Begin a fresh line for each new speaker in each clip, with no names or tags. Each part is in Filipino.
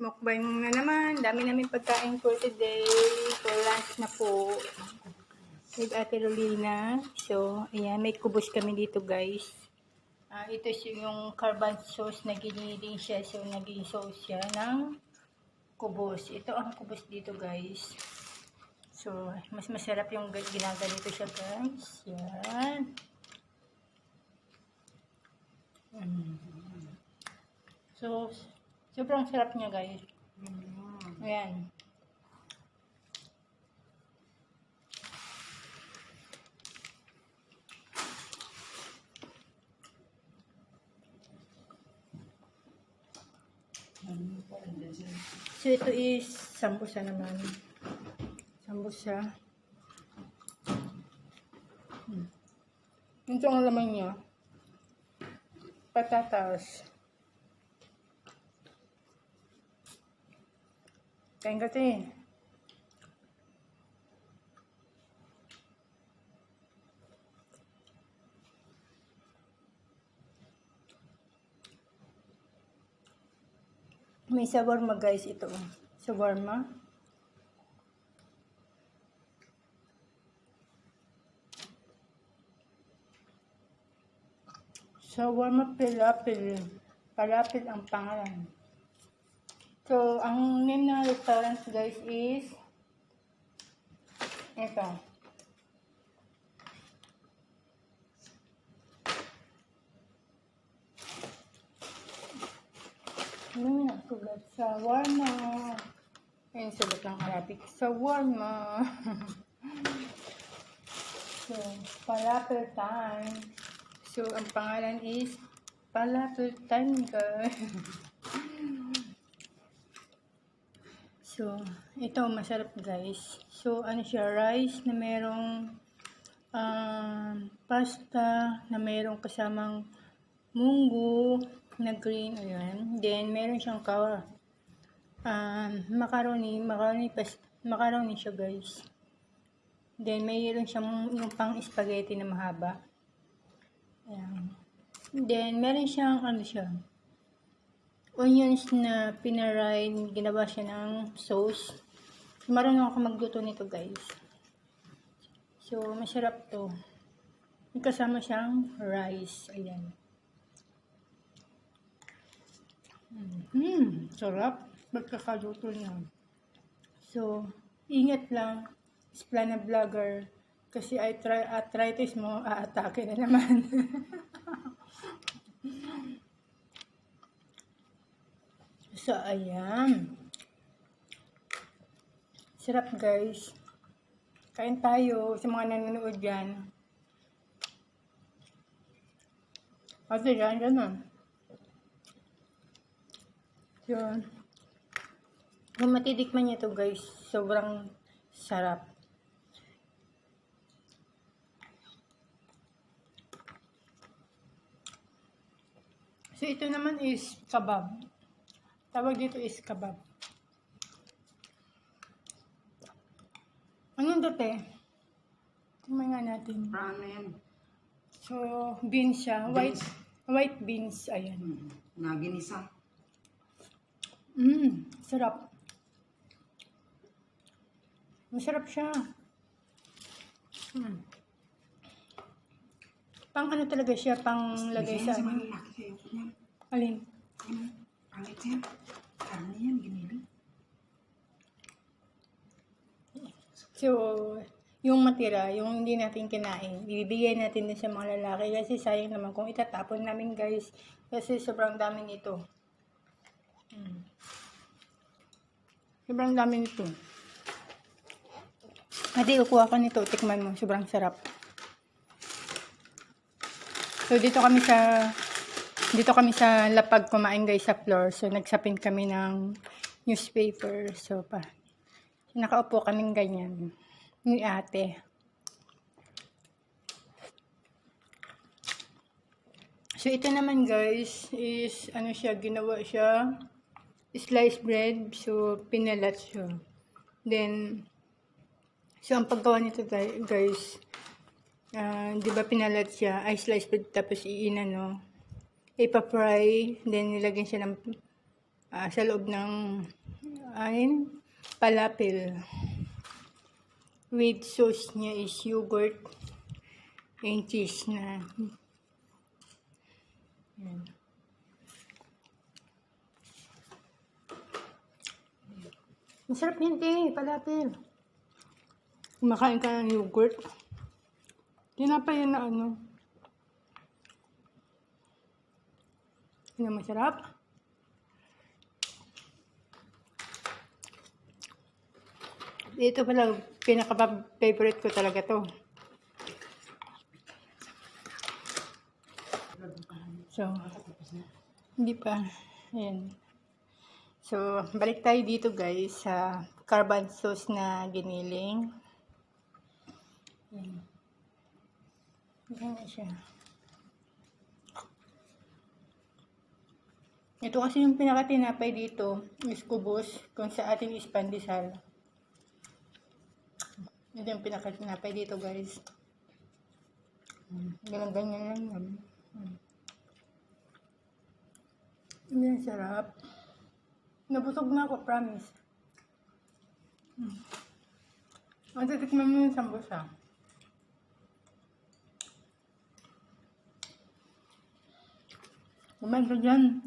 Mukbang na naman. Dami namin pagkain for today. For lunch na po. With Ate Rolina. So, ayan. May kubos kami dito, guys. Ito yung carbon sauce na giniling siya. So, naging sauce siya ng kubos. Ito ang kubos dito, guys. So, mas masarap yung ginaganito siya, guys. Yan. So, sobrang sarap niya, guys. Ayan. So, ito is sambusa naman. Sambusa. Ito ang laman niya. Patatas. Kain kasi. May shawarma, guys, ito. Shawarma. Shawarma pilafil. Pilafil ang pangalan. So, ang name ng restaurant, guys, is ito. Ano nga sulat? Shawarma. Ayun, sulat ng Arabic. Shawarma. So, falafel time. So, ang pangalan is falafel time, guys. So, ito masarap, guys. So, ano siya, rice na merong pasta na merong kasamang munggo na green, ayan. Then, meron siyang macaroni siya, guys. Then, mayroon siyang yung pang spaghetti na mahaba. Ayan. Then, meron siyang, ano siya, onions na pinarain, ginawa siya ng sauce. Marunong ako magluto nito, guys. So, masarap to. May kasama siyang rice. Ayan. Sarap. Pagkakaluto niya. So, ingat lang. Plan na vlogger. Kasi arthritis mo, aatake na naman. So, ayan. Sarap, guys. Kain tayo sa mga nanonood dyan. Kasi yan, ganun. So, kung matitikman niya to, guys, sobrang sarap. So, ito naman is kebab. Tawag dito is kebab. Anong dati? Tingnan nga natin.
Ramen.
So, beans siya. White beans. Ayan.
Naginisa.
Sarap. Masarap siya. Pang ano talaga siya, pang lagay sa ano. Alin?
Pangit yan. Karne yan, ginili.
So, yung matira, yung hindi natin kinain, ibibigay natin din sa mga lalaki kasi sayang naman kung itatapon namin, guys. Kasi sobrang dami nito. Sobrang dami nito. Ate, kukuha ka nito. Tikman mo. Sobrang sarap. So, dito kami sa lapag kumain, guys, sa floor. So, nagsapin kami ng newspaper. So, nakaupo kaming ganyan. Ni ate. So, ito naman, guys, is, ano siya, ginawa siya, sliced bread. So, pinalat siya. Then, so, ang paggawa nito, guys, di ba pinalat siya, ay sliced bread, tapos ipa-fry, then nilagyan siya ng sa loob ng pilafil. With sauce niya is yogurt and cheese na. Yan. Masarap yan, pilafil. Kumakain ka ng yogurt. Tinapay yan na ano. Yan masarap. Ito pala, pinaka-favorite ko talaga to. So, hindi pa. Ayan. So, balik tayo dito guys sa carbon sauce na giniling. Ayan. Ayan na siya. Ito kasi yung pinaka-tinapay dito is kubos kung sa atin is pandesal. Ito yung pinaka-tinapay dito guys. Ganyan-ganyan lang yan. Yan, sarap. Nabusog na ako, promise. Ang titikman mo yung sambusa. Kumain ka dyan.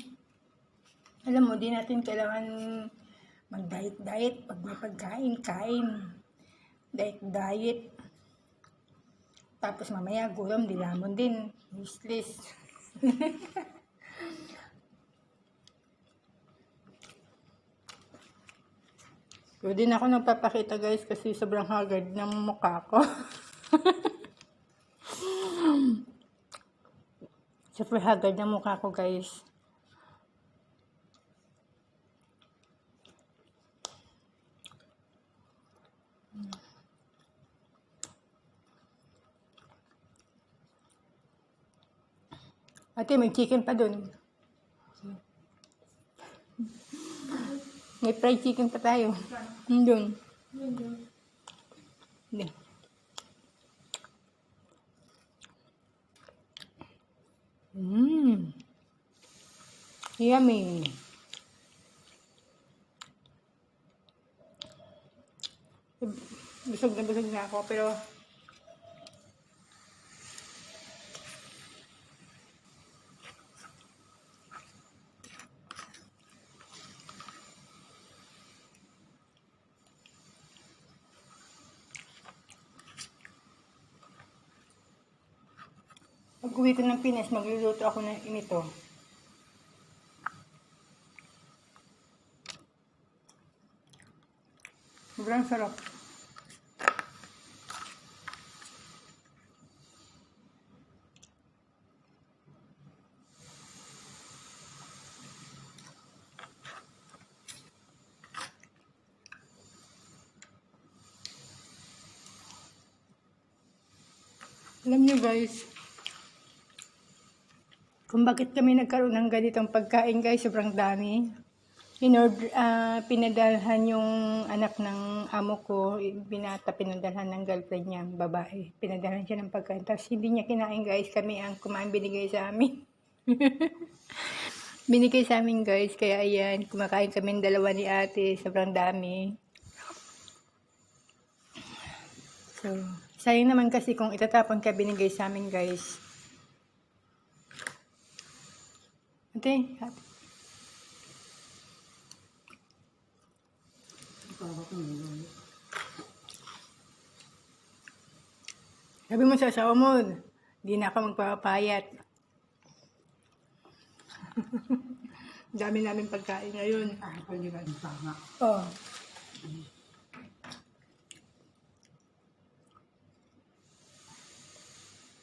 Alam mo, di natin kailangan mag-diet-diet pag may pagkain-kain. Diet-diet. Tapos mamaya gutom, dilamon din. Useless. So, din ako nagpapakita guys kasi sobrang haggard ng mukha ko. Super haggard ng mukha ko guys. Ate, may chicken pa dun. May fried chicken pa tayo. Doon. Hindi. Yummy. Busog na ako pero pag-uwi ko ng Pinas, magluluto ako ng inito. Subrang sarap. Alam niyo guys, kung bakit kami nagkaroon ng ganitong pagkain guys, sobrang dami. Pinadalhan yung anak ng amo ko, pinadalhan ng girlfriend niya, babae. Pinadalhan siya ng pagkain. Tapos hindi niya kinain guys, kami ang kumain, binigay sa amin. Binigay sa amin guys, kaya ayan, kumakain kami dalawa ni ate, sobrang dami. So, sayang naman kasi kung itatapon ka, binigay sa amin guys. Ate. Sabi mo sa asawa mo, di na ako magpapayat. Dami namin pagkain ngayon.
Kahit nila ang tama.
Oh.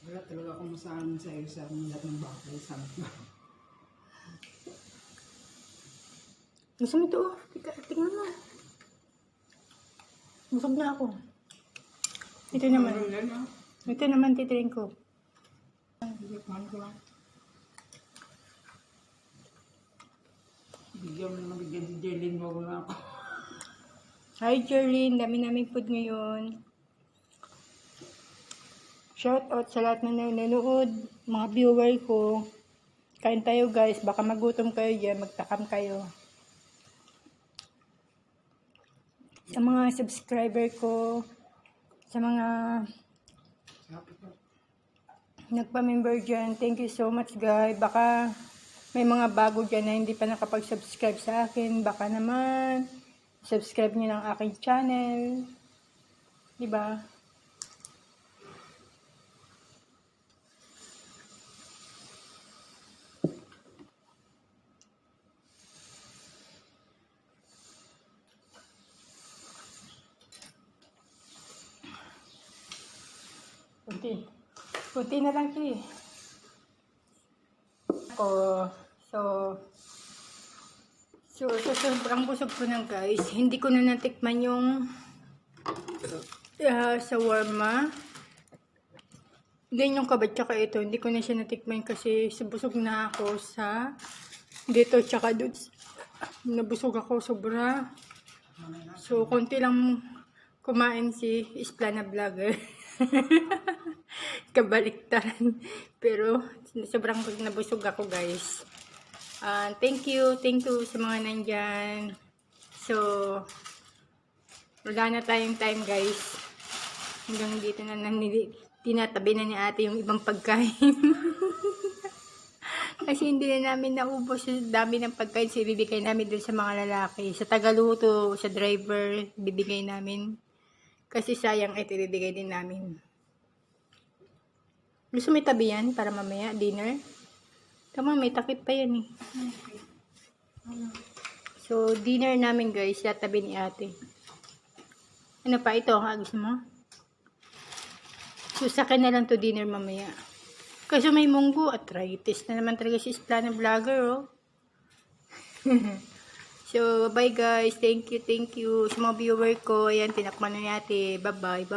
Wala talaga akong masahan sa iyo sa lahat ng bakay sa
Gusto mo ito? Tingnan mo. Busog na ako. Ito naman. Ito naman titirin ko.
Bigyan mo naman, bigyan si Jelyn mo na ako.
Hi Jerlyn, dami namin food ngayon. Shout out sa lahat na nanonood, mga viewer ko. Kain tayo guys, baka magutom kayo dyan, magtakam kayo. sa mga subscriber ko, sa mga nagpa-member dyan. Thank you so much guys. Baka may mga bago dyan na hindi pa nakapag-subscribe sa akin. Baka naman subscribe nyo ng aking channel. Diba? Kunti na lang ito eh. So, sobrang busog ko na guys. Hindi ko na natikman yung shawarma. Then yung kabat tsaka ito, hindi ko na siya natikman kasi busog na ako sa dito tsaka doon. Nabusog ako sobra. So, konti lang kumain si Isplana Vlogger. Kabaliktaran. Pero, sobrang nabusog ako guys. Thank you sa mga nandyan. So, wala na tayong time guys. Hanggang dito na tinatabi na ni ate yung ibang pagkain. Kasi hindi na namin naubos yung dami ng pagkain. So, ibibigay namin dun sa mga lalaki. Sa tagaluto, sa driver, bibigay namin. Kasi sayang ito, ibibigay din namin. Gusto may tabi yan para mamaya, dinner? Tama, may takip pa yan eh. So, dinner namin guys, tatabi ni ate. Ano pa ito? Gusto mo? So, sa akin na lang to dinner mamaya. Kasi may munggo, arthritis na naman talaga si Isplana Vlogger, oh. So, bye guys. Thank you. Sa mga viewer ko, ayan, tinakman na ni ate. Bye-bye.